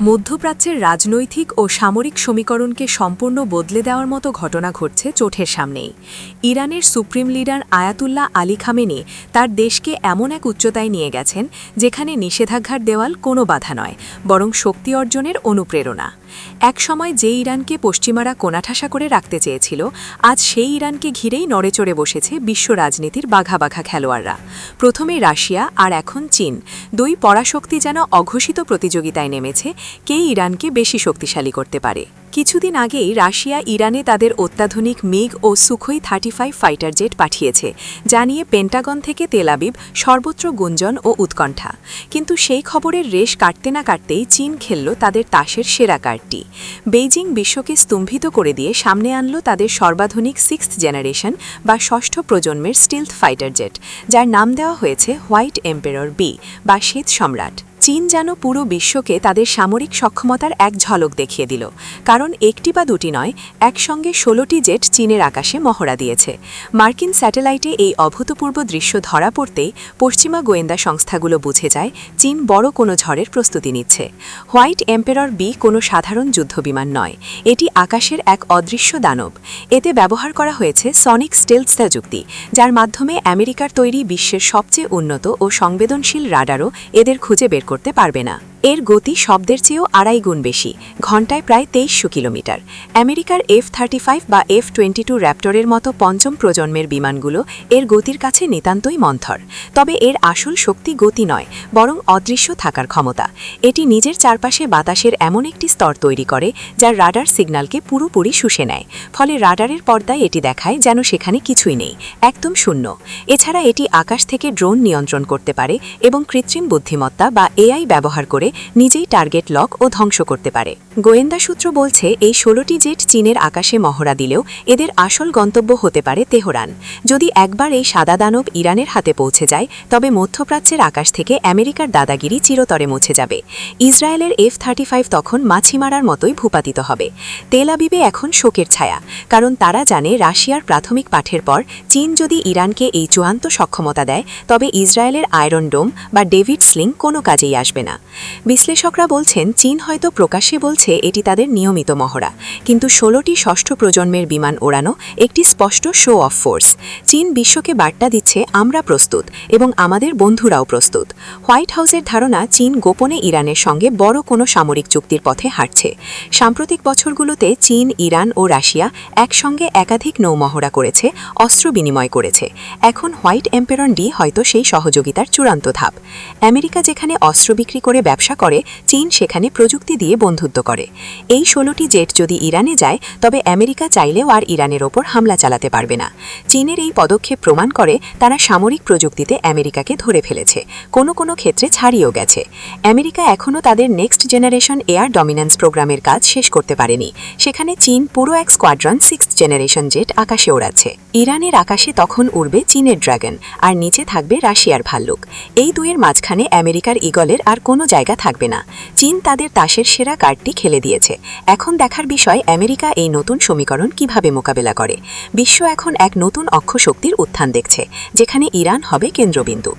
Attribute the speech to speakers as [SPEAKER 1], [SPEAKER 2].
[SPEAKER 1] মধ্যপ্রাচ্যের রাজনৈতিক ও সামরিক সমীকরণকে সম্পূর্ণ বদলে দেওয়ার মতো ঘটনা ঘটছে চোখের সামনেই। ইরানের supreme leader Ayatollah Ali Khamenei তার দেশকে এমন এক উচ্চতায় নিয়ে গেছেন যেখানে নিষেধাজ্ঞার দেওয়াল কোনো বাধা নয়, বরং শক্তি অর্জনের অনুপ্রেরণা। এক সময় যে ইরানকে পশ্চিমারা কোণাঠাসা করে রাখতে চেয়েছিল, আজ সেই ইরানকে ঘিরেই নড়েচড়ে বসেছে বিশ্ব রাজনীতির বাঘা বাঘা খেলোয়াড়রা। প্রথমে রাশিয়া আর এখন চীন, দুই পরাশক্তি যেন অঘোষিত প্রতিযোগিতায় নেমেছে কে ইরানকে বেশি শক্তিশালী করতে পারে। কিছুদিন আগেই রাশিয়া ইরানে তাদের অত্যাধুনিক মিগ ও সুখোই 35 ফাইটার জেট পাঠিয়েছে, যা নিয়ে পেন্টাগন থেকে তেল আবিব সর্বত্র গুঞ্জন ও উৎকণ্ঠা। কিন্তু সেই খবরের রেশ কাটতে না কাটতেই চীন খেলল তাদের তাসের সেরা কার্ডটি। বেইজিং বিশ্বকে স্তম্ভিত করে দিয়ে সামনে আনল তাদের সর্বাধুনিক 6th জেনারেশন বা ষষ্ঠ প্রজন্মের স্টিলথ ফাইটার জেট, যার নাম দেওয়া হয়েছে হোয়াইট এম্পেরর বি বা শ্বেত সম্রাট। চীন যেন পুরো বিশ্বকে তাদের সামরিক সক্ষমতার এক ঝলক দেখিয়ে দিল, কারণ একটি বা দুটি নয়, একসঙ্গে 16টি জেট চীনের আকাশে মহড়া দিয়েছে। মার্কিন স্যাটেলাইটে এই অভূতপূর্ব দৃশ্য ধরা পড়তেই পশ্চিমা গোয়েন্দা সংস্থাগুলো বুঝে যায় চীন বড় কোনো ঝড়ের প্রস্তুতি নিচ্ছে। হোয়াইট এম্পেরর বি কোনো সাধারণ যুদ্ধবিমান নয়, এটি আকাশের এক অদৃশ্য দানব। এতে ব্যবহার করা হয়েছে সনিক স্টেলথ প্রযুক্তি, যার মাধ্যমে আমেরিকার তৈরি বিশ্বের সবচেয়ে উন্নত ও সংবেদনশীল রাডারও এদের খুঁজে বের করতে পারবে না। এর গতি শব্দের চেয়েও 2.5 গুণ বেশি, ঘণ্টায় প্রায় 2300 কিলোমিটার। আমেরিকার F-35 বা F-22 র্যাপটরের মতো পঞ্চম প্রজন্মের বিমানগুলো এর গতির কাছে নিতান্তই মন্থর। তবে এর আসল শক্তি গতি নয়, বরং অদৃশ্য থাকার ক্ষমতা। এটি নিজের চারপাশে বাতাসের এমন একটি স্তর তৈরি করে যা রাডার সিগন্যালকে পুরোপুরি শুষে নেয়, ফলে রাডারের পর্দায় এটি দেখায় যেন সেখানে কিছুই নেই, একদম শূন্য। এছাড়া এটি আকাশ থেকে ড্রোন নিয়ন্ত্রণ করতে পারে এবং কৃত্রিম বুদ্ধিমত্তা বা AI ব্যবহার করে নিজেই টার্গেট লক ও ধ্বংস করতে পারে। গোয়েন্দা সূত্র বলছে এই 16টি জেট চীনের আকাশে মহড়া দিলেও এদের আসল গন্তব্য হতে পারে তেহরান। যদি একবার এই সাদা দানব ইরানের হাতে পৌঁছে যায়, তবে মধ্যপ্রাচ্যের আকাশ থেকে আমেরিকার দাদাগিরি চিরতরে মুছে যাবে। ইসরায়েলের F-35 তখন মাছি মারার মতোই ভূপাতিত হবে। তেল আবিবে এখন শোকের ছায়া, কারণ তারা জানে রাশিয়ার প্রাথমিক পাঠের পর চীন যদি ইরানকে এই চূড়ান্ত সক্ষমতা দেয়, তবে ইসরায়েলের আয়রন ডোম বা ডেভিড স্লিং কোনো কাজেই আসবে না। বিশ্লেষকরা বলছেন চীন হয়তো প্রকাশ্যে বলছে এটি তাদের নিয়মিত মহড়া, কিন্তু 16টি ষষ্ঠ প্রজন্মের বিমান ওড়ানো একটি স্পষ্ট শো অফ ফোর্স। চীন বিশ্বকে বার্তা দিচ্ছে আমরা প্রস্তুত এবং আমাদের বন্ধুরাও প্রস্তুত। হোয়াইট হাউসের ধারণা চীন গোপনে ইরানের সঙ্গে বড় কোনো সামরিক চুক্তির পথে হাঁটছে। সাম্প্রতিক বছরগুলোতে চীন, ইরান ও রাশিয়া একসঙ্গে একাধিক নৌমহড়া করেছে, অস্ত্র বিনিময় করেছে। এখন হোয়াইট এম্পেরর ডি হয়তো সেই সহযোগিতার চূড়ান্ত ধাপ। আমেরিকা যেখানে অস্ত্র বিক্রি করে ব্যবসা করে, চীন সেখানে প্রযুক্তি দিয়ে বন্ধুত্ব করে। এই 16টি জেট যদি ইরানে যায়, তবে আমেরিকা চাইলেও আর ইরানের ওপর হামলা চালাতে পারবে না। চীনের এই পদক্ষেপ প্রমাণ করে তারা সামরিক প্রযুক্তিতে আমেরিকাকে ধরে ফেলেছে, কোনো কোনো ক্ষেত্রে ছাড়িয়েও গেছে। আমেরিকা এখনও তাদের নেক্সট জেনারেশন এয়ার ডমিন্যান্স প্রোগ্রামের কাজ শেষ করতে পারেনি। সেখানে চীন পুরো এক স্কোয়াড্রন 6th জেনারেশন জেট আকাশে ওড়াচ্ছে। ইরানের আকাশে তখন উড়বে চীনের ড্রাগন, আর নিচে থাকবে রাশিয়ার ভাল্লুক। এই দুইয়ের মাঝখানে আমেরিকার ঈগলের আর কোনো জায়গা থাকবে না। চীন তাদের তাসের সেরা কার্ডটি খেলে দিয়েছে। এখন দেখার বিষয় আমেরিকা এই নতুন সমীকরণ কিভাবে মোকাবেলা করে। বিশ্ব এখন এক নতুন অক্ষশক্তির উত্থান দেখছে, যেখানে ইরান হবে কেন্দ্রবিন্দু।